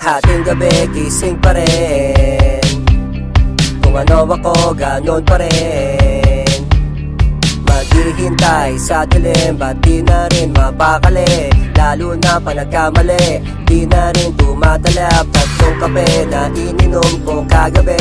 Hating gabi, gising pa rin. Kung ano ako, ganon pa rin. Maghihintay sa dilim, ba't di na rin mapakali? Lalo na pa nagkamali, di na rin tumatalab. Tatlong kape na ininom ko kagabi,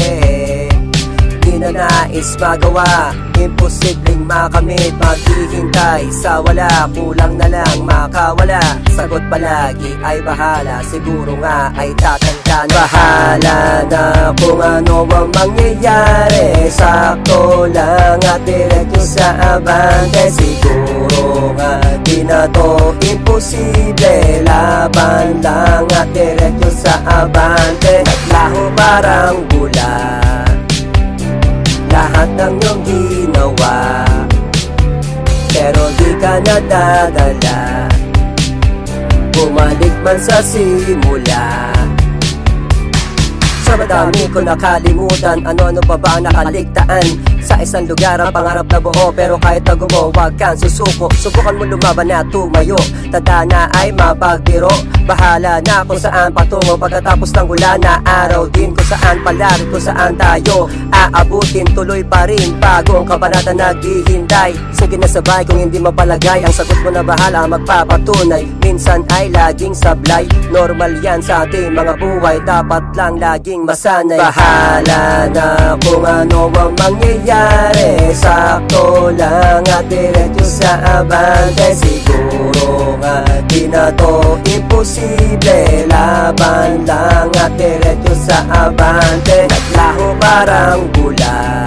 di na nais magawa, imposibleng makamit. Maghihintay sa wala, kulang na lang makawala. Sagot palagi ay bahala, siguro nga ay tatanda na. Bahala na kung ano ang mangyayari, sakto lang at diretso sa abante. Siguro nga di na to imposible, laban lang at diretso sa abante. Naglaho parang bula lahat ng iyong ginawa, pero di ka nadadala. Bumalik man sa simula. Sa madami ko nakalimutan, ano-ano pa ba nakaligtaan? Sa isang lugar ang pangarap na buo, pero kahit tagubo, wag kang susuko. Subukan mo lumaban na tumayo, tanda na ay mapagbiro. Bahala na kung saan patungo, pagkatapos ng ulan na araw din. Kung saan palari, kung saan tayo aabutin, tuloy pa rin bagong kabanata naghihintay. Sige na sabay kung hindi mapalagay, ang sagot mo na bahala magpapatunay. Minsan ay laging sablay, normal yan sa ating mga buhay, dapat lang laging masanay. Bahala na kung ano ang mangyayari, sakto lang at diretso sa abante. Siguro nga di na to imposible, laban lang at diretso sa abante. Naglaho parang bula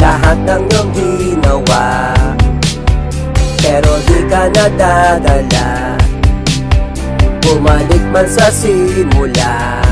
lahat ng iyong ginawa, pero di ka nadadala. Bumalik man sa simula.